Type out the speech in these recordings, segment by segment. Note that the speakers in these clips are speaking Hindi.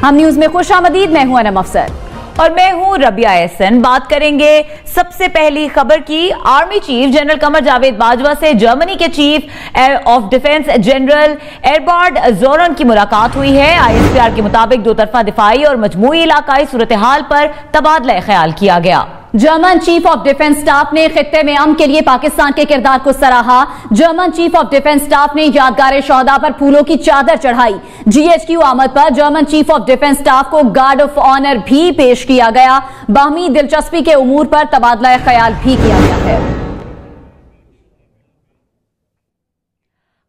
हम न्यूज में खुशामदीद। मैं हूं अनम अफसर और मैं हूं रबिया एहसन। बात करेंगे सबसे पहली खबर की। Army chief general Qamar Javed Bajwa से जर्मनी के चीफ ऑफ डिफेंस जनरल एरबार्ड जोरन की मुलाकात हुई है। ISPR के मुताबिक दो तरफा दिफाई और मजमूई इलाकाई सूरत हाल पर तबादला ख्याल किया गया। German chief of defence staff ने खित्ते में अमन के लिए पाकिस्तान के किरदार को सराहा। German chief of defence staff ने यादगार शोहदा पर फूलों की चादर चढ़ाई। GHQ आमद पर German chief of defence staff को गार्ड ऑफ ऑनर भी पेश किया गया। बाहमी दिलचस्पी के उमूर पर तबादला ख्याल भी किया गया है।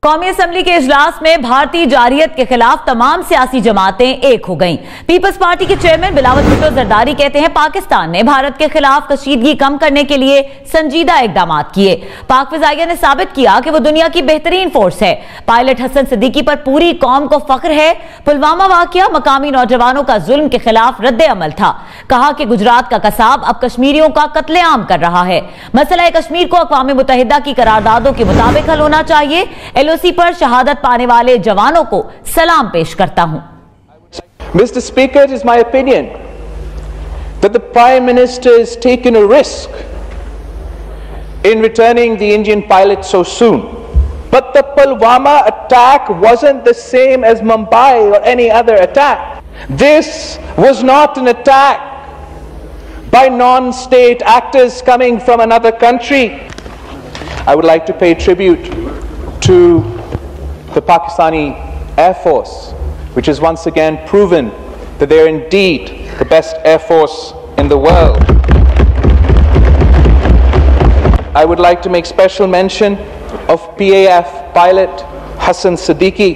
कौमी असम्बली के इजलास में भारतीय जारियत के खिलाफ तमाम सियासी जमातें एक हो गईं। पीपल्स पार्टी के चेयरमैन बिलावल भुट्टो जरदारी कहते हैं पाकिस्तान ने भारत के खिलाफ कशीदगी कम करने के लिए संजीदा इकदाम किए। पाक फिजाइया ने साबित किया कि वो दुनिया की बेहतरीन फोर्स है। पायलट हसन सिद्दीकी पर पूरी कौम को फख्र है। पुलवामा वाकया मकामी नौजवानों का जुल्म के खिलाफ रद्द अमल था। कहा कि गुजरात का कसाब अब कश्मीरियों का कत्लेआम कर रहा है। मसला कश्मीर को अक़वाम मुत्तहिदा की करारदादों के मुताबिक हल होना चाहिए। LOC पर शहादत पाने वाले जवानों को सलाम पेश करता हूं। Mr. Speaker, it is my opinion that the Prime Minister has taken a risk in returning the Indian pilot so soon. But the Pulwama attack wasn't the same as Mumbai or any other attack. This was not an attack by non-state actors coming from another country. I would like to pay tribute to the Pakistani Air Force, which has once again proven that they are indeed the best Air Force in the world. I would like to make special mention of PAF pilot Hassan Siddiqui,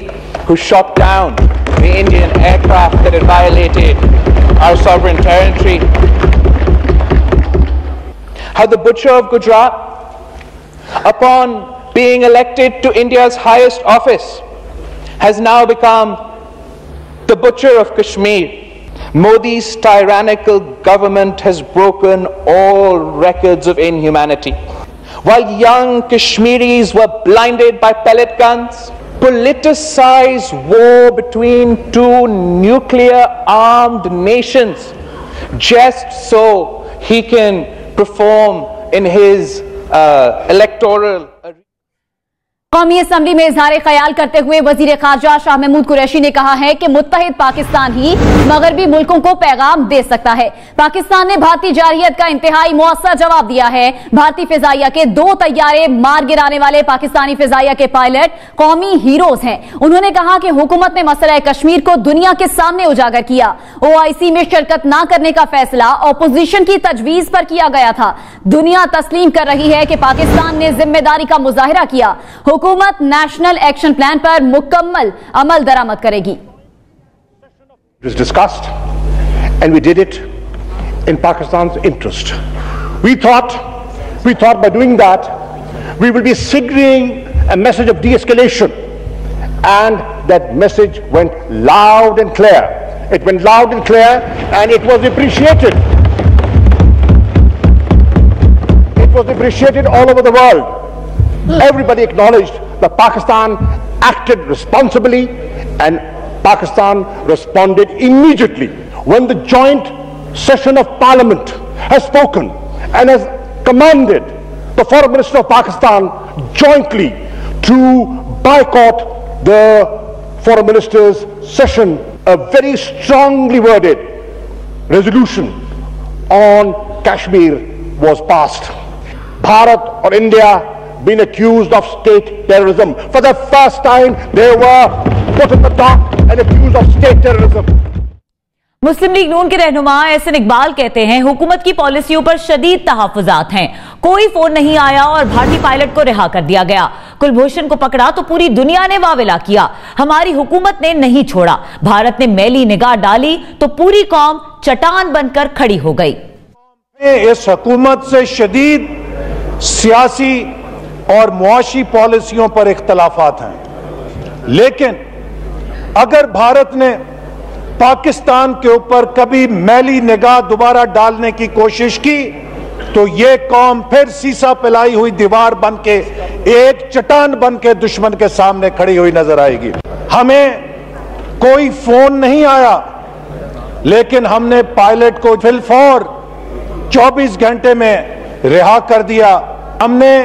who shot down the Indian aircraft that had violated our sovereign territory. How the butcher of Gujarat, upon being elected to India's highest office, has now become the butcher of Kashmir. Modi's tyrannical government has broken all records of inhumanity. While young Kashmiris were blinded by pellet guns, politicized war between two nuclear-armed nations just so he can perform in his electoral. कौमी असम्बली में इजहार ख्याल करते हुए वजीर खारजा शाह महमूद कुरैशी ने कहा है कि मुत्तहिद पाकिस्तान ही मगरबी मुल्कों को पैगाम दे सकता है। पाकिस्तान ने भारतीय जारियत का इंतहाई मुअस्सर जवाब दिया है। भारतीय फिजाइया के 2 तैयारे मार गिराने वाले पाकिस्तानी फिजाइया के पायलट कौमी हीरोज हैं। उन्होंने कहा कि हुकूमत ने मसला कश्मीर को दुनिया के सामने उजागर किया। OIC में शिरकत न करने का फैसला अपोजिशन की तजवीज पर किया गया था। दुनिया तस्लीम कर रही है कि पाकिस्तान ने जिम्मेदारी का मुजाहिरा किया। हुकूमत नेशनल एक्शन प्लान पर मुकम्मल अमल दरामद करेगी। It was discussed and we did it in Pakistan's interest. We thought by doing that we will be signaling a message of de-escalation, and that message went loud and clear. It went loud and clear and it was appreciated. It was appreciated all over the world. Everybody acknowledged that Pakistan acted responsibly and Pakistan responded immediately. When the joint session of Parliament has spoken and has commanded the Foreign Minister of Pakistan jointly to boycott the Foreign Minister's session, a very strongly worded resolution on Kashmir was passed. Bharat or India been accused of state terrorism. For the first time they were put in the dock and accused of state terrorism. Muslim League Noon के रहनुमा एहसन इकबाल कहते हैं हुकूमत की पॉलिसियों पर शदीद तहफ़्फ़ुज़ात हैं। कोई फोन नहीं आया और भारतीय पायलट को रिहा कर दिया गया। कुलभूषण को पकड़ा तो पूरी दुनिया ने वावेला किया। हमारी हुकूमत ने नहीं छोड़ा। भारत ने मैली निगाह डाली तो पूरी कौम चट्टान बनकर खड़ी हो गई। इस हुकूमत से शदीद सियासी और मुआशी पॉलिसियों पर इख्तलाफात हैं, लेकिन अगर भारत ने पाकिस्तान के ऊपर कभी मैली निगाह दोबारा डालने की कोशिश की तो ये कौम फिर सीसा पिलाई हुई दीवार बन के एक चट्टान बन के दुश्मन के सामने खड़ी हुई नजर आएगी। हमें कोई फोन नहीं आया लेकिन हमने पायलट को फिलफौर 24 घंटे में रिहा कर दिया। हमने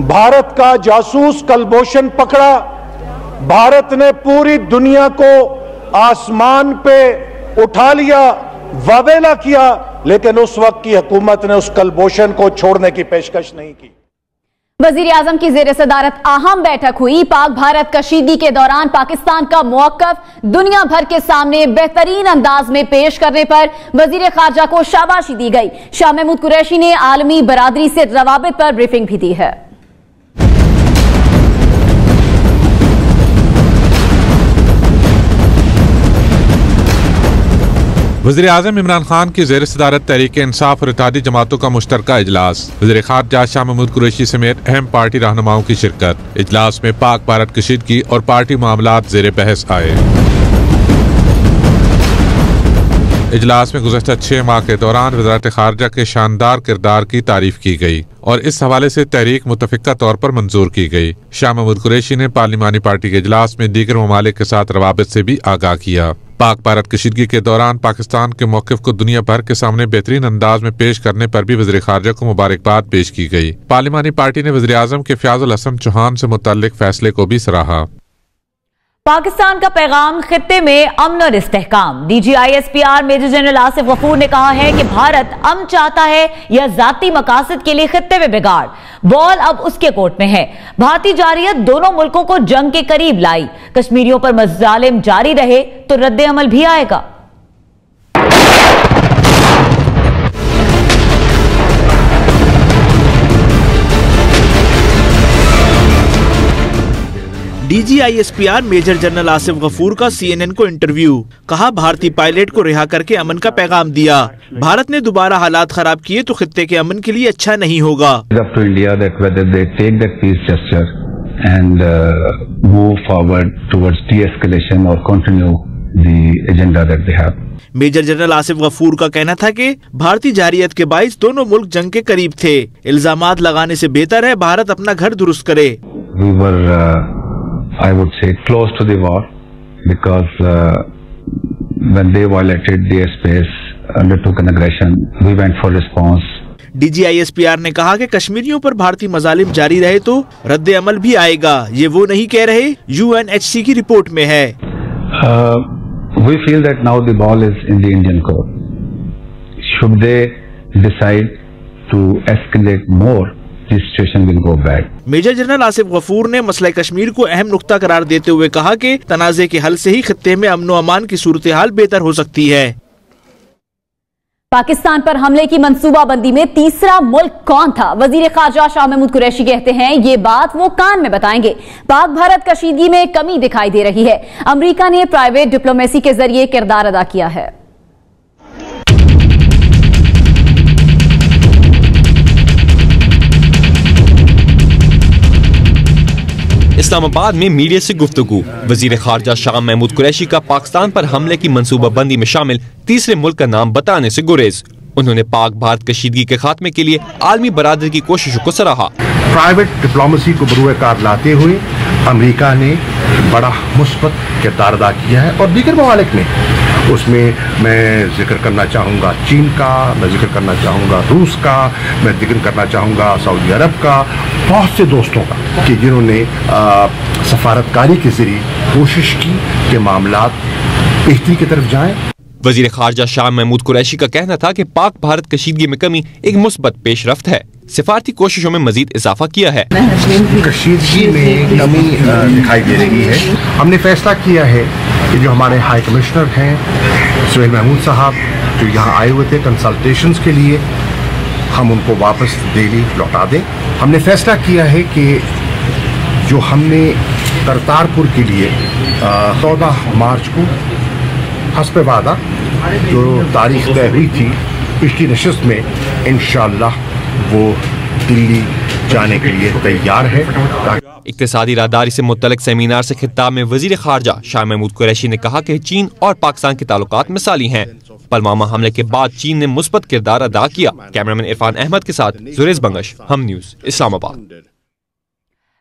भारत का जासूस कुलभूषण पकड़ा। भारत ने पूरी दुनिया को आसमान पे उठा लिया, वावेला किया, लेकिन उस वक्त की हुकूमत ने उस कुलभूषण को छोड़ने की पेशकश नहीं की। वजीर आजम की जेर सदारत अहम बैठक हुई। पाक भारत कशीदगी के दौरान पाकिस्तान का मौकफ दुनिया भर के सामने बेहतरीन अंदाज में पेश करने पर वजीर खारजा को शाबाशी दी गई। शाह महमूद कुरैशी ने आलमी बरादरी से रवाबित पर ब्रीफिंग भी दी है। वज़ीर आज़म इमरान खान की ज़ेर सदारत तहरीक इंसाफ और इत्तेहादी जमातों का मुश्तरका इजलास। वज़ीर खारजा शाह महमूद कुरैशी समेत अहम पार्टी रहनुमाओं की शिरकत। इजलास में पाक भारत कशीदगी और पार्टी मामलात ज़ेर बहस आए। इजलास में गुज़श्ता 6 माह के दौरान वज़ारत खारजा के शानदार किरदार की तारीफ की गई और इस हवाले से तहरीक मुतफ़िक़ा तौर पर मंजूर की गई। शाह महमूद कुरैशी ने पार्लिमानी पार्टी के इजलास में दीगर ममालिक के साथ रवाबित से भी आगाह किया। पाक भारत कशीदगी के दौरान पाकिस्तान के मौक़िफ़ को दुनिया भर के सामने बेहतरीन अंदाज में पेश करने पर भी वज़ीर खारजा को मुबारकबाद पेश की गई। पार्लिमानी पार्टी ने वज़ीर आज़म के फ़याज़ुल हसन चौहान से मुतल्लिक़ फैसले को भी सराहा। पाकिस्तान का पैगाम खित्ते में अमन और इस्तेहकाम। DGISPR major general Asif Ghafoor ने कहा है कि भारत अमन चाहता है या जाती मकासद के लिए खित्ते में बिगाड़, बॉल अब उसके कोर्ट में है। भारतीय जारियत दोनों मुल्कों को जंग के करीब लाई। कश्मीरियों पर मज़ालिम जारी रहे तो रद्द अमल भी आएगा। DGISPR major general Asif Ghafoor का CNN को इंटरव्यू। कहा, भारतीय पायलट को रिहा करके अमन का पैगाम दिया। भारत ने दोबारा हालात खराब किए तो खित्ते के अमन के लिए अच्छा नहीं होगा। मेजर जनरल आसिफ गफूर का कहना था कि भारतीय जारियत के बाइस दोनों मुल्क जंग के करीब थे। इल्जामात लगाने से बेहतर है भारत अपना घर दुरुस्त करे। I would say close to the war because when they violated the airspace, undertook an aggression, we went for response. DGISPR ने कहा कि कश्मीरियों पर भारतीय मजालिम जारी रहे तो रद्द अमल भी आएगा। ये वो नहीं कह रहे, UNHC की रिपोर्ट में है। We feel that now the ball is in the Indian court. Should they decide to escalate more, the situation will go bad. Major general Asif Ghafoor ने मसला कश्मीर को अहम नुक्ता करार देते हुए कहा कि तनाज़े के हल से ही खित्ते में अमन व अमान की सूरत हाल बेहतर हो सकती है। पाकिस्तान पर हमले की मंसूबाबंदी में तीसरा मुल्क कौन था? वजीर खारजा शाह महमूद कुरैशी कहते हैं ये बात वो कान में बताएंगे। पाक भारत कशीदगी में कमी दिखाई दे रही है। अमेरिका ने प्राइवेट डिप्लोमेसी के जरिए किरदार अदा किया है। इस्लामाबाद में मीडिया से गुफ्तगू। वजीर खारजा शाह महमूद कुरैशी का पाकिस्तान पर हमले की मंसूबाबंदी में शामिल तीसरे मुल्क का नाम बताने से गुरेज। उन्होंने पाक भारत कशीदगी के खात्मे के लिए आलमी बरादरी की कोशिशों को सराहा। प्राइवेट डिप्लोमेसी को बरूए कार लाते हुए अमेरिका ने बड़ा मुस्बत किरदार अदा किया है और दीगर ममालिक ने। उसमें मैं जिक्र करना चाहूँगा चीन का, मैं जिक्र करना चाहूँगा रूस का, मैं जिक्र करना चाहूँगा सऊदी अरब का, बहुत से दोस्तों का कि जिन्होंने सफारतकारी के जरिए कोशिश की कि मामलात बेहतरी की तरफ जाएं। वजीर खारजा शाह महमूद कुरैशी का कहना था कि पाक भारत कशीदगी में कमी एक मुस्बत पेशरफ्त है। सिफारती कोशिशों में मजीद इजाफा किया है। कशीदगी में कमी दिखाई दे रही है। हमने फैसला किया है कि जो हमारे हाई कमिश्नर हैं सुहेल महमूद साहब, जो यहाँ आए हुए थे कंसल्टेशंस के लिए, हम उनको वापस दिल्ली लौटा दें। हमने फैसला किया है कि जो हमने करतारपुर के लिए 14 मार्च को हस्ब वादा जो तारीख तय हुई थी पिछली नशिस्त में, इंशाअल्लाह वो दिल्ली जाने के लिए तैयार है। इक्तिसादी राहदारी से मुतल्लिक सेमिनार से खिताब में वजीर खारजा शाह महमूद कुरैशी ने कहा कि चीन और पाकिस्तान के ताल्लुकात मिसाली हैं। पुलवामा हमले के बाद चीन ने मुस्बत किरदार अदा किया। कैमरामैन इरफान अहमद के साथ जुरेज बंगश, हम न्यूज, इस्लामाबाद।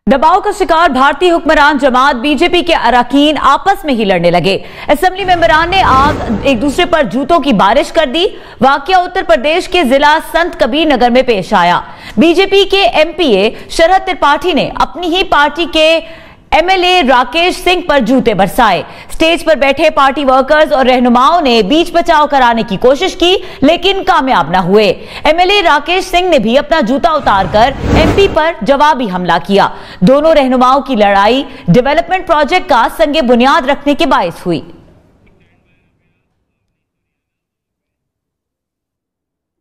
दबाव का शिकार भारतीय हुक्मरान जमात बीजेपी के अरकान आपस में ही लड़ने लगे। असेंबली मेंबरान ने आग एक दूसरे पर जूतों की बारिश कर दी। वाकया उत्तर प्रदेश के जिला संत कबीर नगर में पेश आया। बीजेपी के एमपीए शरद त्रिपाठी ने अपनी ही पार्टी के एमएलए राकेश सिंह पर जूते बरसाए। स्टेज पर बैठे पार्टी वर्कर्स और रहनुमाओं ने बीच बचाव कराने की कोशिश की, लेकिन कामयाब न हुए। एमएलए राकेश सिंह ने भी अपना जूता उतारकर एमपी पर जवाबी हमला किया। दोनों रहनुमाओं की लड़ाई डेवलपमेंट प्रोजेक्ट का संगे बुनियाद रखने के बायस हुई।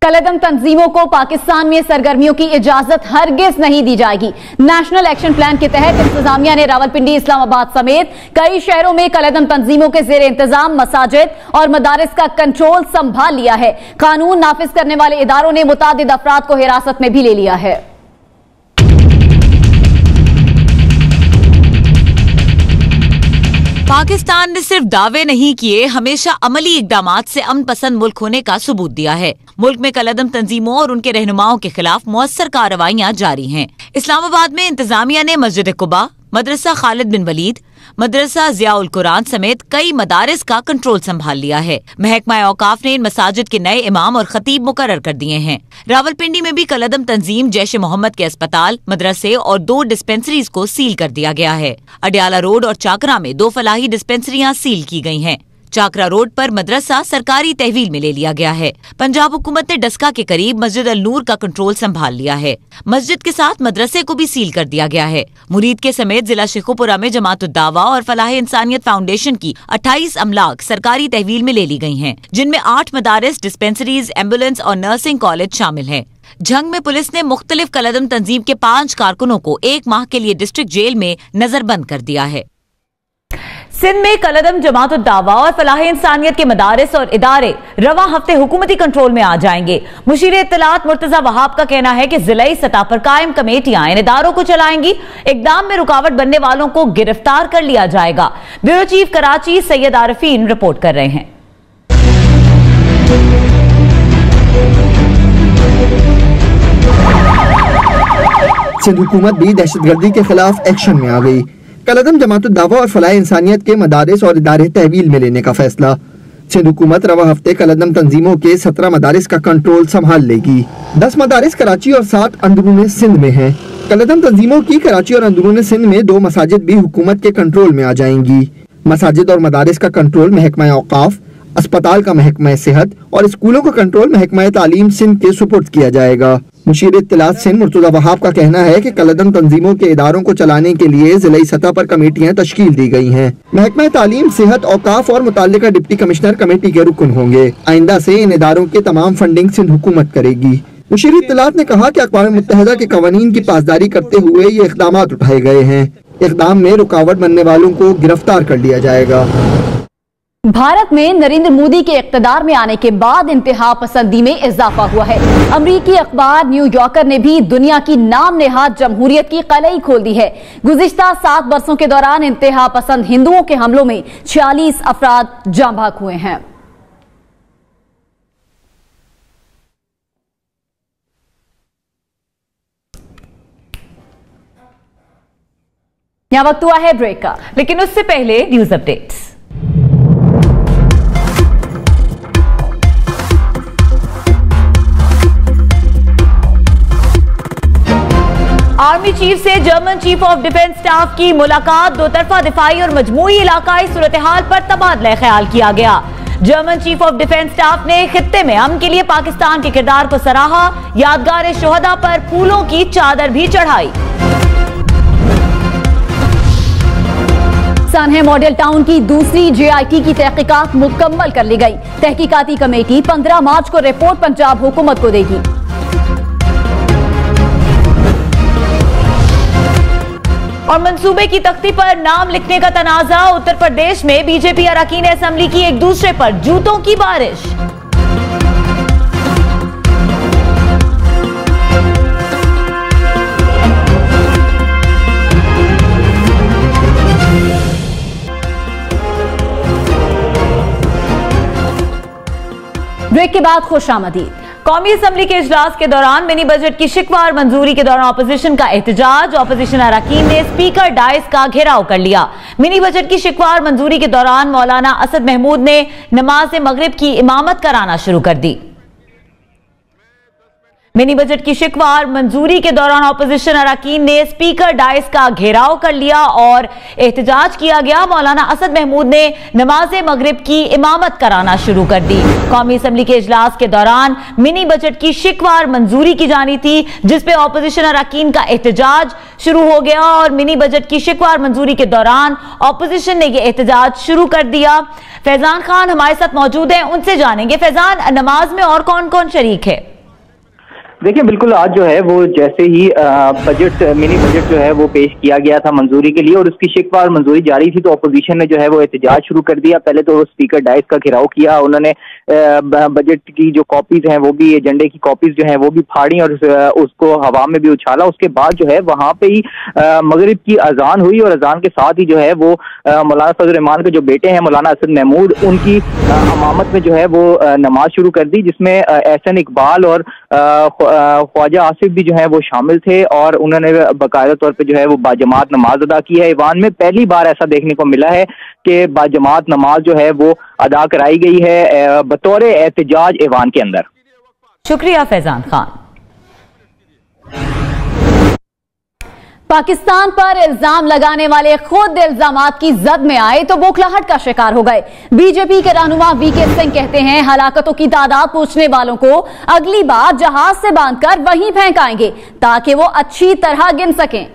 कलदम तंजीमों को पाकिस्तान में सरगर्मियों की इजाजत हरगिज नहीं दी जाएगी। नेशनल एक्शन प्लान के तहत इंतजामिया ने रावलपिंडी, इस्लामाबाद समेत कई शहरों में कलदम तंजीमों के जेर इंतजाम मसाजिद और मदारिस का कंट्रोल संभाल लिया है। कानून नाफिज करने वाले इदारों ने मुतादिद अफराद को हिरासत में भी ले लिया है। पाकिस्तान ने सिर्फ दावे नहीं किए, हमेशा अमली इकदामात से अमन पसंद मुल्क होने का सबूत दिया है। मुल्क में कलदम तंजीमों और उनके रहनुमाओं के खिलाफ मौसर कार्रवाइयां जारी हैं। इस्लामाबाद में इंतजामिया ने मस्जिद कुबा, मदरसा खालिद बिन वलीद, मदरसा जियाउल कुरान समेत कई मदारिस का कंट्रोल संभाल लिया है। महकमा औकाफ ने इन मसाजिद के नए इमाम और खतीब मुकर्रर कर दिए हैं। रावलपिंडी में भी कलदम तंजीम जैश मोहम्मद के अस्पताल, मदरसे और 2 डिस्पेंसरीज को सील कर दिया गया है। अडयाला रोड और चाकरा में 2 फलाही डिस्पेंसरियां सील की गई हैं। चाकरा रोड पर मदरसा सरकारी तहवील में ले लिया गया है। पंजाब हुकूमत ने डस्का के करीब मस्जिद अल नूर का कंट्रोल संभाल लिया है। मस्जिद के साथ मदरसे को भी सील कर दिया गया है। मुरीद के समेत जिला शेखुपुरा में जमात उद दावा और फलाह इंसानियत फाउंडेशन की 28 अमलाक सरकारी तहवील में ले ली गई हैं, जिनमें 8 मदारिस, डिस्पेंसरीज, एम्बुलेंस और नर्सिंग कॉलेज शामिल है। झंग में पुलिस ने मुख्तलिफ कलदम तंजीम के 5 कारकुनों को 1 माह के लिए डिस्ट्रिक्ट जेल में नजरबंद कर दिया है। सिंध में कलदम जमात उद दावा और फलाह इंसानियत के मदारिस और इदारे रवा हफ्ते हुकूमती कंट्रोल में आ जाएंगे। मुशीर इत्तलात मुर्तजा वहाब का कहना है कि जिलाई सतह पर कायम कमेटियां इन इदारों को चलाएंगी। इकदाम में रुकावट बनने वालों को गिरफ्तार कर लिया जाएगा। Bureau chief Karachi Syed Arefin report कर रहे हैं। सिंध हुकूमत भी दहशतगर्दी के खिलाफ एक्शन में आ गई। कलदम जमात उद दावा और फलाह इंसानियत के मदारिस और इदारे तहवील में लेने का फैसला। सिंध हुकूमत रवा हफ्ते कलदम तंजीमों के 17 मदारिस का कंट्रोल संभाल लेगी। 10 मदारिस कराची और 7 अंदरून सिंध में हैं। कलदम तंजीमों की कराची और अंदरून सिंध में 2 मसाजिद भी हुकूमत के कंट्रोल में आ जाएंगी। मसाजिद और मदारिस का कंट्रोल महकमा औकाफ, अस्पताल का महकमा सेहत और स्कूलों का कंट्रोल महकमा तालीम सिंध के सुपुर्द किया जाएगा। मुशीर इत्तलात सिंध मुर्तजा वहाब का कहना है कि कलदम तंजीमों के इदारों को चलाने के लिए जिलाई सतह पर कमेटियां तश्कील दी गई हैं। महकमा तालीम, सेहत, औकाफ और मुताल्लिका डिप्टी कमिश्नर कमेटी के रुकन होंगे। आइंदा से इन इदारों के तमाम फंडिंग सिंध हुकूमत करेगी। मुशीर इत्तलात ने कहा कि अक़वाम मुत्तहिदा के कवानीन की पासदारी करते हुए ये इक़दाम उठाए गए हैं। इक़दाम में रुकावट बनने वालों को गिरफ्तार कर लिया जाएगा। भारत में नरेंद्र मोदी के इक़्तिदार में आने के बाद इंतहा पसंदी में इजाफा हुआ है। अमरीकी अखबार न्यूयॉर्कर ने भी दुनिया की नाम नेहाद जमहूरियत की कलई खोल दी है। गुज़िश्ता 7 बरसों के दौरान इंतहा पसंद हिंदुओं के हमलों में 46 अफराद जाँ बहक हुए हैं। यहाँ वक्त हुआ है ब्रेक का, लेकिन उससे पहले न्यूज अपडेट्स। आर्मी चीफ से German chief of defence staff की मुलाकात। 2 तरफा दिफाई और मजमूई इलाकाई सूरत हाल पर तबादला ख्याल किया गया। German chief of defence staff ने खित्ते में अमन के लिए पाकिस्तान के किरदार को सराहा। यादगार शोहदा पर फूलों की चादर भी चढ़ाई। सान्हे मॉडल टाउन की दूसरी JIT की तहकीकात मुकम्मल कर ली गई। तहकीकाती कमेटी 15 मार्च को रिपोर्ट पंजाब हुकूमत को देगी। और मंसूबे की तख्ती पर नाम लिखने का तनाजा। उत्तर प्रदेश में बीजेपी अरकान असेंबली की एक दूसरे पर जूतों की बारिश। ब्रेक के बाद खुशामदीद। कौमी असम्बली के इजलास के दौरान मिनी बजट की शिकवार मंजूरी के दौरान ऑपोजिशन का एहतजाज। ऑपोजिशन अरकान ने स्पीकर डाइस का घेराव कर लिया। मिनी बजट की शिकवार मंजूरी के दौरान मौलाना असद महमूद ने नमाज मगरिब की इमामत कराना शुरू कर दी। मिनी बजट की शिकवार मंजूरी के दौरान ऑपोजिशन अरकान ने स्पीकर डाइस का घेराव कर लिया और एहतजाज किया गया। मौलाना असद महमूद ने नमाज मगरिब की इमामत कराना शुरू कर दी। कौमी असम्बली के इजलास के दौरान मिनी बजट की शिकवार मंजूरी की जानी थी, जिसपे ऑपोजिशन अरकान का एहतजाज शुरू हो गया और मिनी बजट की शिकवार मंजूरी के दौरान ऑपोजिशन ने यह एहतजाज शुरू कर दिया। फैजान खान हमारे साथ मौजूद हैं, उनसे जानेंगे। फैजान, नमाज में और कौन कौन शरीक है? देखिए, बिल्कुल आज जो है वो जैसे ही मिनी बजट जो है वो पेश किया गया था मंजूरी के लिए और उसकी शिकवार मंजूरी जारी थी, तो अपोजिशन ने जो है वो एहतजाज शुरू कर दिया। पहले तो स्पीकर डाइस का घेराव किया, उन्होंने बजट की जो कॉपीज हैं वो भी, एजेंडे की कॉपीज जो हैं वो भी फाड़ी और उसको हवा में भी उछाला। उसके बाद जो है वहां पे ही मगरिब की अजान हुई और अजान के साथ ही जो है वो मौलाना फजल रहमान के जो बेटे हैं मौलाना असद महमूद, उनकी इमामत में जो है वो नमाज शुरू कर दी, जिसमें एहसन इकबाल और ख्वाजा आसिफ भी जो है वो शामिल थे और उन्होंने बाकायदा तौर पे जो है वो बाजमात नमाज अदा की है। ईवान में पहली बार ऐसा देखने को मिला है कि बाजमात नमाज जो है वो अदा कराई गई है बतौर एहतजाज ईवान के अंदर। शुक्रिया फैजान खान। पाकिस्तान पर इल्जाम लगाने वाले खुद इल्जामात की जद में आए तो बौखलाहट का शिकार हो गए। बीजेपी के रहनुमा वीके सिंह कहते हैं हलाकतों की तादाद पूछने वालों को अगली बार जहाज से बांधकर वहीं फेंकाएंगे ताकि वो अच्छी तरह गिन सकें।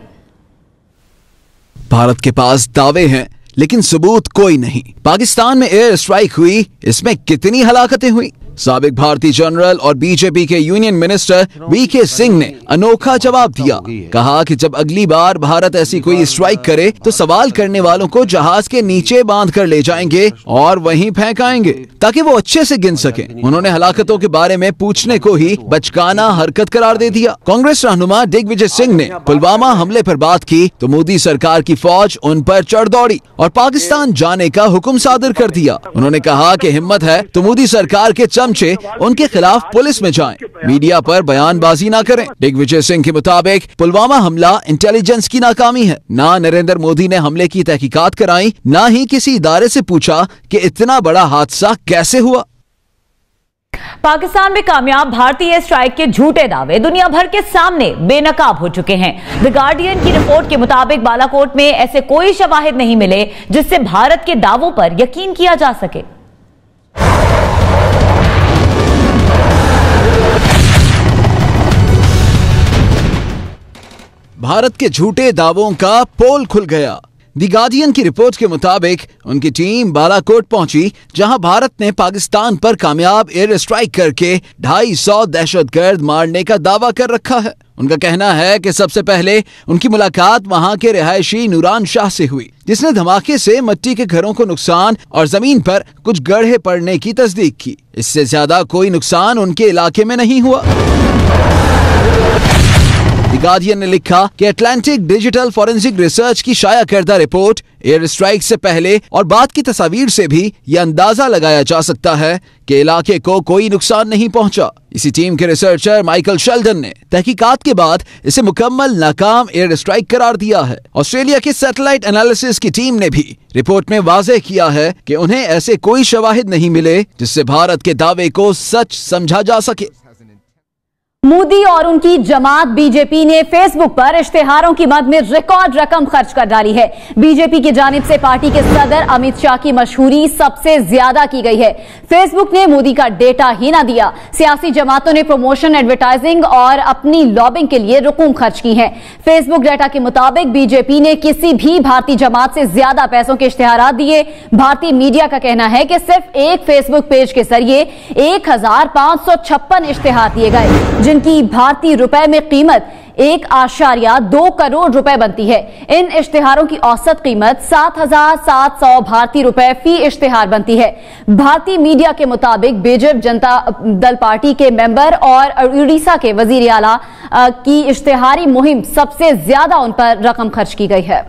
भारत के पास दावे हैं लेकिन सबूत कोई नहीं। पाकिस्तान में एयर स्ट्राइक हुई, इसमें कितनी हलाकतें हुई? साबिक भारतीय जनरल और बीजेपी के यूनियन मिनिस्टर वीके सिंह ने अनोखा जवाब दिया। कहा कि जब अगली बार भारत ऐसी कोई स्ट्राइक करे तो सवाल करने वालों को जहाज के नीचे बांध कर ले जाएंगे और वहीं फेंकाएंगे ताकि वो अच्छे से गिन सकें। उन्होंने हलाकतों के बारे में पूछने को ही बचकाना हरकत करार दे दिया। कांग्रेस रहनुमा दिग्विजय सिंह ने पुलवामा हमले पर बात की तो मोदी सरकार की फौज उन पर चढ़ दौड़ी और पाकिस्तान जाने का हुक्म सादर कर दिया। उन्होंने कहा कि हिम्मत है तो मोदी सरकार के चमचे उनके खिलाफ पुलिस में जाएं, मीडिया पर बयानबाजी ना करें। दिग्विजय सिंह के मुताबिक पुलवामा हमला इंटेलिजेंस की नाकामी है। ना नरेंद्र मोदी ने हमले की तहकीकात कराई, ना ही किसी इदारे से पूछा कि इतना बड़ा हादसा कैसे हुआ। पाकिस्तान में कामयाब भारतीय स्ट्राइक के झूठे दावे दुनिया भर के सामने बेनकाब हो चुके हैं। द गार्डियन की रिपोर्ट के मुताबिक बालाकोट में ऐसे कोई शवाहिद नहीं मिले जिससे भारत के दावों पर यकीन किया जा सके। भारत के झूठे दावों का पोल खुल गया। दी गार्डियन की रिपोर्ट के मुताबिक उनकी टीम बालाकोट पहुंची, जहां भारत ने पाकिस्तान पर कामयाब एयर स्ट्राइक करके 250 दहशतगर्द मारने का दावा कर रखा है। उनका कहना है कि सबसे पहले उनकी मुलाकात वहां के रिहायशी नूरान शाह से हुई, जिसने धमाके से मिट्टी के घरों को नुकसान और जमीन पर कुछ गड्ढे पड़ने की तस्दीक की। इससे ज्यादा कोई नुकसान उनके इलाके में नहीं हुआ। द गार्डियन ने लिखा कि अटलांटिक डिजिटल फॉरेंसिक रिसर्च की शाया करदा रिपोर्ट एयर स्ट्राइक से पहले और बाद की तस्वीर से भी यह अंदाजा लगाया जा सकता है कि इलाके को कोई नुकसान नहीं पहुंचा। इसी टीम के रिसर्चर माइकल शेल्डन ने तहकीकात के बाद इसे मुकम्मल नाकाम एयर स्ट्राइक करार दिया है। ऑस्ट्रेलिया के सैटेलाइट एनालिसिस की टीम ने भी रिपोर्ट में वाज़ेह किया है कि उन्हें ऐसे कोई शवाहिद नहीं मिले जिससे भारत के दावे को सच समझा जा सके। मोदी और उनकी जमात बीजेपी ने फेसबुक पर इश्तेहारों की मद में रिकॉर्ड रकम खर्च कर डाली है। बीजेपी की जानिब से पार्टी के सदर अमित शाह की मशहूरी सबसे ज्यादा की गई है। फेसबुक ने मोदी का डेटा ही ना दिया, सियासी जमातों ने प्रमोशन, एडवर्टाइजिंग और अपनी लॉबिंग के लिए रकूम खर्च की है। फेसबुक डेटा के मुताबिक बीजेपी ने किसी भी भारतीय जमात से ज्यादा पैसों के इश्तेहार दिए। भारतीय मीडिया का कहना है कि सिर्फ एक फेसबुक पेज के जरिए 1556 इश्तेहार दिए गए, जिनकी भारतीय रुपए में कीमत 1.2 करोड़ रुपए बनती है। इन इश्तेहारों की औसत कीमत 7,700 भारतीय रुपए फी इश्तेहार बनती है। भारतीय मीडिया के मुताबिक बीजेपी जनता दल पार्टी के मेंबर और उड़ीसा के वजीर आला की इश्तेहारी मुहिम सबसे ज्यादा उन पर रकम खर्च की गई है।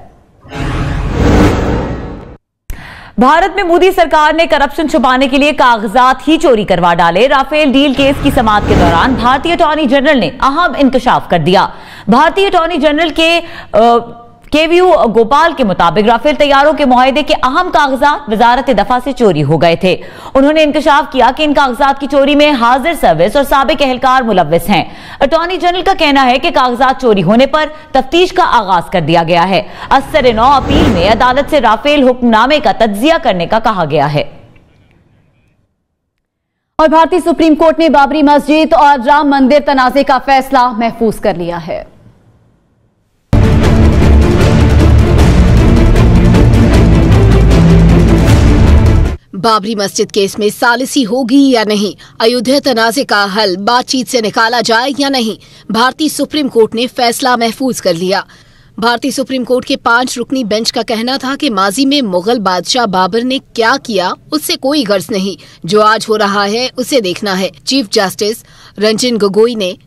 भारत में मोदी सरकार ने करप्शन छुपाने के लिए कागजात ही चोरी करवा डाले। राफेल डील केस की समाअत के दौरान भारतीय अटॉर्नी जनरल ने अहम इंकशाफ कर दिया। भारतीय अटॉर्नी जनरल के.वी. गोपाल के मुताबिक राफेल तैयारों के मुआहदे के अहम कागजात वजारत दफा से चोरी हो गए थे। उन्होंने इंकशाफ किया कि इन कागजात की चोरी में हाजिर सर्विस और साबिक एहलकार मुलव्विस हैं। अटॉर्नी जनरल का कहना है कि कागजात चोरी होने पर तफ्तीश का आगाज कर दिया गया है। असर-ए-नौ अपील में अदालत से राफेल हुक्मनामे का तज्जिया करने का कहा गया है। और भारतीय सुप्रीम कोर्ट ने बाबरी मस्जिद और राम मंदिर तनाजे का फैसला महफूज कर लिया है। बाबरी मस्जिद केस में सालिसी होगी या नहीं, अयोध्या तनाजे का हल बातचीत से निकाला जाए या नहीं, भारतीय सुप्रीम कोर्ट ने फैसला महफूज कर लिया। भारतीय सुप्रीम कोर्ट के 5 रुकनी बेंच का कहना था कि माजी में मुगल बादशाह बाबर ने क्या किया उससे कोई गर्ज नहीं, जो आज हो रहा है उसे देखना है। चीफ जस्टिस रंजन गोगोई ने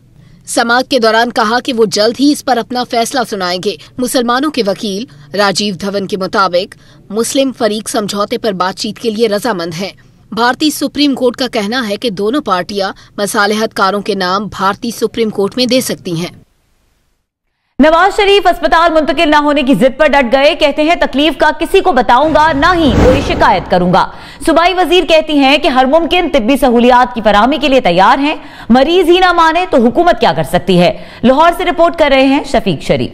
समाअत के दौरान कहा कि वो जल्द ही इस पर अपना फैसला सुनाएंगे। मुसलमानों के वकील राजीव धवन के मुताबिक मुस्लिम फरीक समझौते पर बातचीत के लिए रजामंद हैं। भारतीय सुप्रीम कोर्ट का कहना है कि दोनों पार्टियां मसालेहतकारों के नाम भारतीय सुप्रीम कोर्ट में दे सकती हैं। नवाज शरीफ अस्पताल मुंतकिल न होने की जिद पर डट गए। कहते हैं तकलीफ का किसी को बताऊंगा, ना ही कोई शिकायत करूंगा। सूबाई वजीर कहती हैं कि हर मुमकिन तिब्बी सहूलियात की फराहमी के लिए तैयार हैं। मरीज ही ना माने तो हुकूमत क्या कर सकती है। लाहौर से रिपोर्ट कर रहे हैं शफीक शरीफ।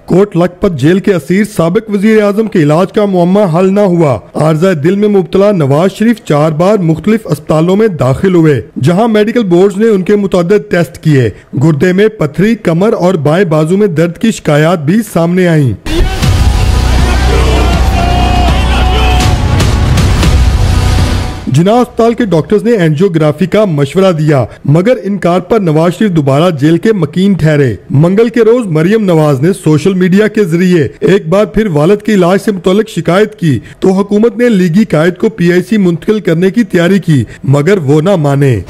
कोट लखपत जेल के असीर साबिक वजीर आजम के इलाज का मुअम्मा हल न हुआ। आर्जा दिल में मुब्तला नवाज शरीफ 4 बार मुख्तलिफ अस्पतालों में दाखिल हुए, जहां मेडिकल बोर्ड ने उनके मुतअद्दिद टेस्ट किए। गुर्दे में पथरी, कमर और बाएं बाजू में दर्द की शिकायत भी सामने आई। जिन्ना अस्पताल के डॉक्टर्स ने एंजियोग्राफी का मशवरा दिया, मगर इनकार पर नवाज शरीफ दोबारा जेल के मकीन ठहरे। मंगल के रोज मरियम नवाज ने सोशल मीडिया के जरिए एक बार फिर वालिद के इलाज से मुतल्लिक शिकायत की, तो हुकूमत ने लीगी कायद को PIC मुंतकिल करने की तैयारी की, मगर वो न माने।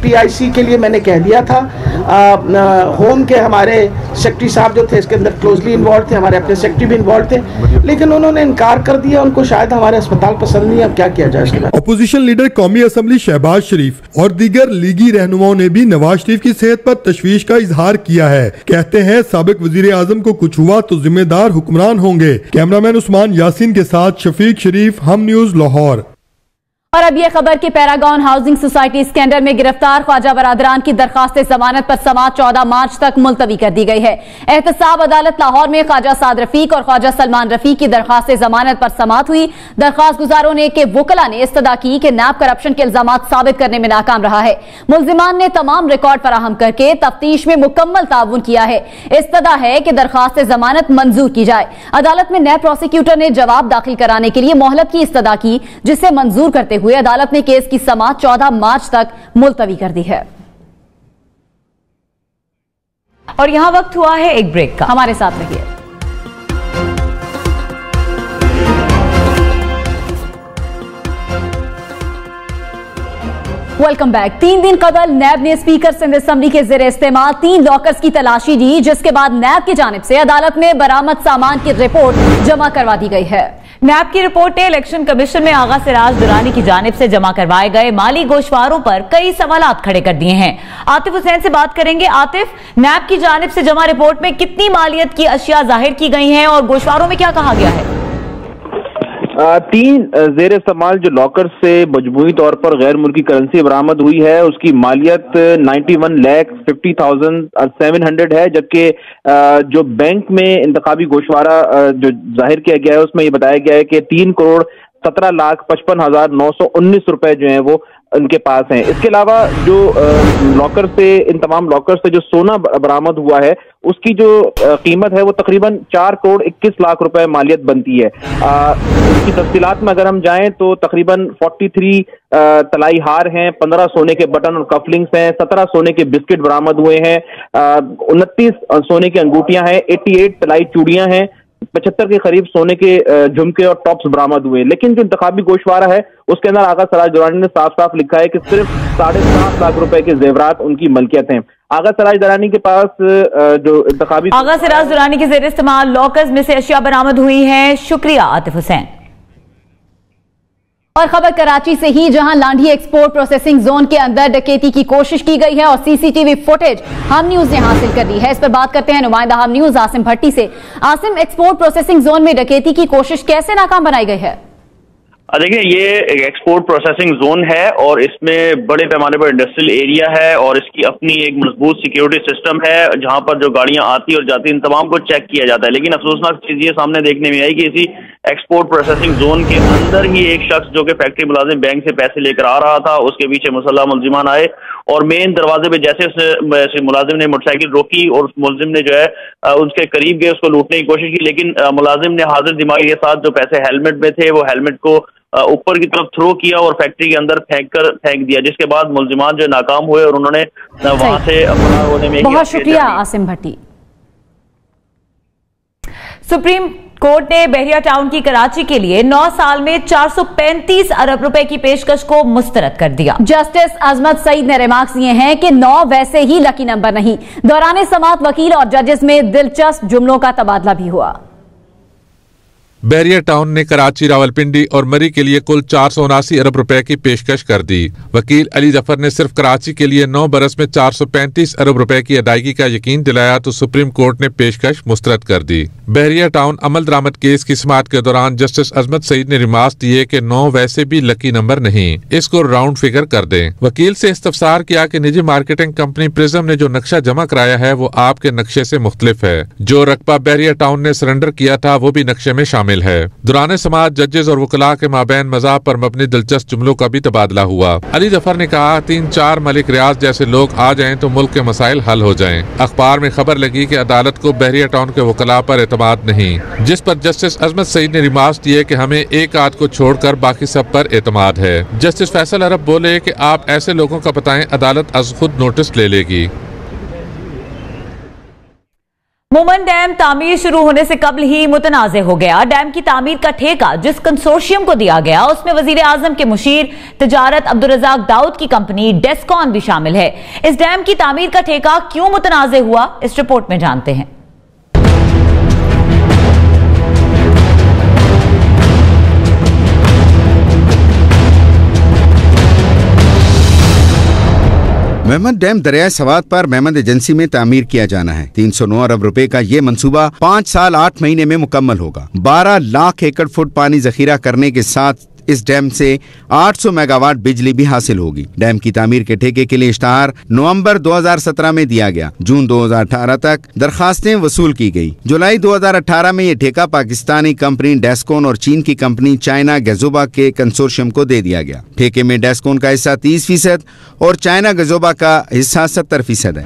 PIC के लिए मैंने कह दिया था। होम के हमारे सेक्रेटरी साहब जो थे इसके अंदर क्लोजली इन्वॉल्व थे, हमारे अपने सेक्रेटरी भी इन्वॉल्व थे, लेकिन उन्होंने इनकार कर दिया। उनको शायद हमारे अस्पताल पसंद नहीं। अब क्या किया जाए इसके बाद। अपोजिशन लीडर कौमी असम्बली शहबाज शरीफ और दीगर लीगी रहनुमाओं ने भी नवाज शरीफ की सेहत पर तशवीश का इजहार किया है। कहते हैं साबिक वजीर आजम को कुछ हुआ तो जिम्मेदार हुक्मरान होंगे। कैमरामैन उस्मान यासीन के साथ शफीक शरीफ, हम न्यूज लाहौर। और अब यह खबर कि पैरागॉन हाउसिंग सोसाइटी स्कैंडल में गिरफ्तार ख्वाजा बरादरान की दरखास्त जमानत पर समाअत 14 मार्च तक मुलतवी कर दी गई है। एहतसाब अदालत लाहौर में ख्वाजा साद रफीक और ख्वाजा सलमान रफीक की दरखास्त जमानत पर समाअत हुई। दरखास्त गुजारों ने के वकला ने इस्तदा की कि नैब करप्शन के इल्जामात साबित करने में नाकाम रहा है। मुल्जिमान ने तमाम रिकॉर्ड फराहम करके तफ्तीश में मुकम्मल ताउन किया है। इस्तदा है कि दरखास्त जमानत मंजूर की जाए। अदालत में नैब प्रोसिक्यूटर ने जवाब दाखिल कराने के लिए मोहलत की इस्तदा की, जिसे मंजूर करते हुए अदालत ने केस की समाअत 14 मार्च तक मुलतवी कर दी है। और यहां वक्त हुआ है एक ब्रेक का, हमारे साथ रहिए। Welcome back. 3 दिन कबल नैब ने स्पीकर सिंध असम्बली के ज़ेरे इस्तेमाल 3 लॉकर्स की तलाशी दी, जिसके बाद नैब की जानिब से अदालत में बरामद सामान की रिपोर्ट जमा करवा दी गई है। नैब की रिपोर्ट ने इलेक्शन कमीशन में आगा सिराज दुरानी की जानिब से जमा करवाए गए माली गोशवारों पर कई सवालात खड़े कर दिए हैं। आतिफ हुसैन से बात करेंगे। आतिफ, नैब की जानिब से जमा रिपोर्ट में कितनी मालियत की अशिया जाहिर की गई हैं और गोशवारों में क्या कहा गया है? 3 ज़ेर इस्तेमाल जो लॉकर से मजमूई तौर पर गैर मुल्की करेंसी बरामद हुई है, उसकी मालियत 91,50,700 है, जबकि जो बैंक में इंतखाबी गोशवारा जो जाहिर किया गया है उसमें ये बताया गया है कि 3,17,55,919 रुपए जो है वो उनके पास हैं। इसके अलावा जो लॉकर से, इन तमाम लॉकर से जो सोना बरामद हुआ है उसकी जो कीमत है वो तकरीबन 4,21,00,000 रुपए मालियत बनती है। इसकी तफसीलात में अगर हम जाएं तो तकरीबन 43 तलाई हार हैं, 15 सोने के बटन और कफलिंग्स हैं, 17 सोने के बिस्किट बरामद हुए हैं, 29 सोने की अंगूठियां हैं, 88 तलाई चूड़ियां हैं, 75 के करीब सोने के झुमके और टॉप्स बरामद हुए। लेकिन जो इंतखाबी गोशवारा है उसके अंदर आगा सिराज दुरानी ने साफ साफ लिखा है कि सिर्फ 7.5 लाख रुपए के जेवरात उनकी मलकियत हैं। आगा सिराज दुरानी के पास जो इंतखाबी आगा सिराज दुरानी के ज़ेर इस्तेमाल लॉकर्स में से अशिया बरामद हुई हैं। शुक्रिया आतिफ हुसैन। और खबर कराची से ही, जहां लांढी एक्सपोर्ट प्रोसेसिंग जोन के अंदर डकैती की कोशिश की गई है और सीसीटीवी फुटेज हम न्यूज ने हासिल कर ली है। इस पर बात करते हैं नुमाइंदा हम न्यूज आसिम भट्टी से। आसिम, एक्सपोर्ट प्रोसेसिंग जोन में डकैती की कोशिश कैसे नाकाम बनाई गई है? देखिए, ये एक एक्सपोर्ट प्रोसेसिंग जोन है और इसमें बड़े पैमाने पर इंडस्ट्रियल एरिया है और इसकी अपनी एक मजबूत सिक्योरिटी सिस्टम है, जहां पर जो गाड़ियां आती और जाती इन तमाम को चेक किया जाता है। लेकिन अफसोसनाक चीज ये सामने देखने में आई कि इसी एक्सपोर्ट प्रोसेसिंग जोन के अंदर ही एक शख्स जो कि फैक्ट्री मुलाजिम बैंक से पैसे लेकर आ रहा था, उसके पीछे मुसल्लह मुलजिमान आए और मेन दरवाजे पे जैसे मुलाजिम ने मोटरसाइकिल रोकी और उस मुलजिम ने जो है उसके करीब गए, उसको लूटने की कोशिश की। लेकिन मुलाजिम ने हाजिर दिमाग के साथ जो पैसे हेलमेट में थे वो हेलमेट को ऊपर की तरफ थ्रो किया और फैक्ट्री के अंदर फेंक दिया, जिसके बाद मुलजिमान जो नाकाम हुए और उन्होंने वहां से फरार होने में। बहुत शुक्रिया आसिम भट्टी। सुप्रीम कोर्ट ने बहरिया टाउन की कराची के लिए 9 साल में 435 अरब रुपए की पेशकश को मुस्तरद कर दिया। जस्टिस अजमत सईद ने रिमार्क्स दिए हैं कि 9 वैसे ही लकी नंबर नहीं। दौरान समाअत वकील और जजेस में दिलचस्प जुमलों का तबादला भी हुआ। बहरिया टाउन ने कराची, रावलपिंडी और मरी के लिए कुल 479 अरब रुपए की पेशकश कर दी। वकील अली जफर ने सिर्फ कराची के लिए 9 बरस में 435 अरब रुपए की अदायगी का यकीन दिलाया तो सुप्रीम कोर्ट ने पेशकश मुस्तरद कर दी। बहरिया टाउन अमल दरामद केस की समाअत के दौरान जस्टिस अजमत सईद ने रिमार्क्स दिए कि 9 वैसे भी लकी नंबर नहीं, इसको राउंड फिगर कर दें। वकील से इस्तफसार किया कि निजी मार्केटिंग कंपनी प्रिज्म ने जो नक्शा जमा कराया है वो आपके नक्शे से मुख्तलिफ है। जो रकबा बहरिया टाउन ने सरेंडर किया था वो भी नक्शे में शामिल है। दौरान समाअत जजेस और वकला के माबैन मज़ाक पर मबनी दिलचस्प जुमलों का भी तबादला हुआ। अली जफर ने कहा, 3-4 मलिक रियाज जैसे लोग आ जाएं तो मुल्क के मसाइल हल हो जाएं। अखबार में खबर लगी कि अदालत को बहरिया टाउन के वकला पर एतमाद नहीं, जिस पर जस्टिस अजमत सईद ने रिमार्क्स दिए कि हमें एक आध को छोड़कर बाकी सब पर एतमाद है। जस्टिस फैसल अरब बोले कि आप ऐसे लोगों का बताएं, अदालत अज खुद नोटिस ले लेगी। मोमन डैम तामीर शुरू होने से कबल ही मुतनाज़े हो गया। डैम की तामीर का ठेका जिस कंसोर्शियम को दिया गया उसमें वजीर आजम के मुशीर तिजारत अब्दुल रज़ाक दाऊद की कंपनी डेस्कॉन भी शामिल है। इस डैम की तामीर का ठेका क्यों मुतनाज़े हुआ, इस रिपोर्ट में जानते हैं। मेहमद डैम दरियाए सवात पर मेहमद एजेंसी में तामीर किया जाना है। 309 अरब रुपए का ये मंसूबा 5 साल 8 महीने में मुकम्मल होगा। 12 लाख एकड़ फुट पानी जखीरा करने के साथ इस डैम से 800 मेगावाट बिजली भी हासिल होगी। डैम की तामीर के ठेके के लिए इश्तहार नवंबर 2017 में दिया गया। जून 2018 तक दरखास्तें वसूल की गई। जुलाई 2018 में ये ठेका पाकिस्तानी कंपनी डेस्कॉन और चीन की कंपनी चाइना गैजोबा के कंसोर्शियम को दे दिया गया। ठेके में डेस्कॉन का हिस्सा 30% और चाइना गैजोबा का हिस्सा 70% है।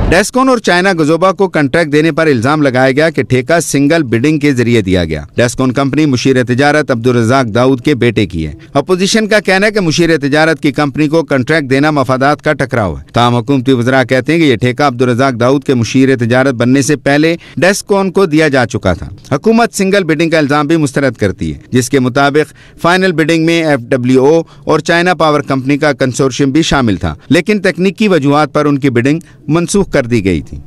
डेस्कॉन और चाइना गजोबा को कॉन्ट्रैक्ट देने पर इल्जाम लगाया गया कि ठेका सिंगल बिडिंग के जरिए दिया गया। डेस्कॉन कंपनी मुशीर तिजारत अब्दुल रज़ाक दाऊद के बेटे की है। अपोजिशन का कहना है कि मुशीर तिजारत की कंपनी को कॉन्ट्रैक्ट देना मफादात का टकराव है। ताहम हुकूमती वज़रा कहते हैं कि यह ठेका अब्दुल रज़ाक दाऊद के मुशीर तिजारत बनने से पहले डेस्कॉन को दिया जा चुका था। हुकूमत सिंगल बिडिंग का इल्जाम भी मुस्तरद करती है, जिसके मुताबिक फाइनल बिडिंग में FWO और चाइना पावर कंपनी का कंसोर्शियम भी शामिल था, लेकिन तकनीकी वजूहात पर उनकी बिडिंग मनसूख कर दी गई थी।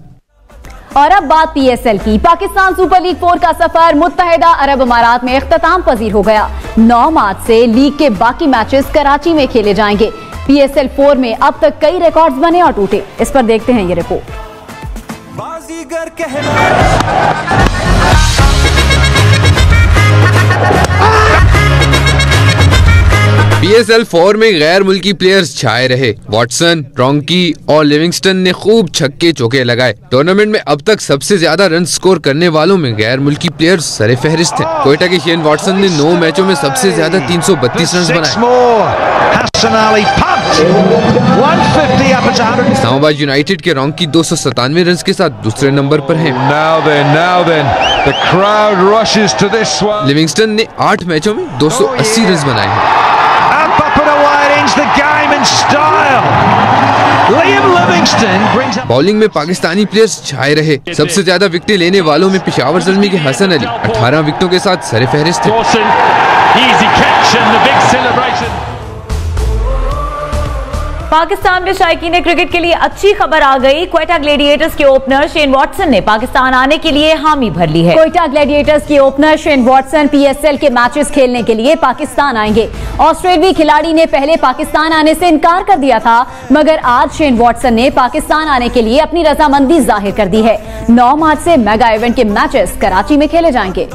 और अब बात PSL की। पाकिस्तान सुपर लीग 4 का सफर मुत्तहिदा अरब अमारात में इख्तिताम पजीर हो गया। 9 मार्च से लीग के बाकी मैचेस कराची में खेले जाएंगे। PSL 4 में अब तक कई रिकॉर्ड्स बने और टूटे। इस पर देखते हैं ये रिपोर्ट। PSL 4 में गैर मुल्की प्लेयर्स छाए रहे। वॉटसन, रॉन्की और लिविंगस्टन ने खूब छक्के चौके लगाए। टूर्नामेंट में अब तक सबसे ज्यादा रन स्कोर करने वालों में गैर मुल्की प्लेयर्स सरे फहरिस्त हैं। कोयटा के शेन वॉटसन ने 9 मैचों में सबसे ज्यादा 332 रन बनाए। इस्लामाबाद यूनाइटेड के रॉन्की 297 रन के साथ दूसरे नंबर पर हैं। लिविंगस्टन ने 8 मैचों में 280 रन बनाए हैं। changed the game in style. Liam Livingstone brings up. Bowling में पाकिस्तानी प्लेयर्स छाए रहे। सबसे ज्यादा विकेट लेने वालों में पेशावर ज़ल्मी के हसन अली 18 विकेटों के साथ सर-ए-फहरिस्त थे। Easy catch and the big celebration. Pakistan में शायकीन क्रिकेट के लिए अच्छी खबर आ गई। क्वेटा ग्लैडिएटर्स के ओपनर शेन वॉटसन ने पाकिस्तान आने के लिए हामी भर ली है। क्वेटा ग्लैडिएटर्स के ओपनर शेन वॉटसन PSL के मैचेस खेलने के लिए पाकिस्तान आएंगे। ऑस्ट्रेलियाई खिलाड़ी ने पहले पाकिस्तान आने से इनकार कर दिया था, मगर आज शेन वॉटसन ने पाकिस्तान आने के लिए अपनी रजामंदी जाहिर कर दी है। 9 मार्च से मेगा इवेंट के मैचेस कराची में खेले जाएंगे।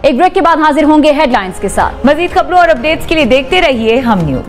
एक ब्रेक के बाद हाजिर होंगे हेडलाइंस के साथ। मजीद खबरों और अपडेट्स के लिए देखते रहिए हम न्यूज।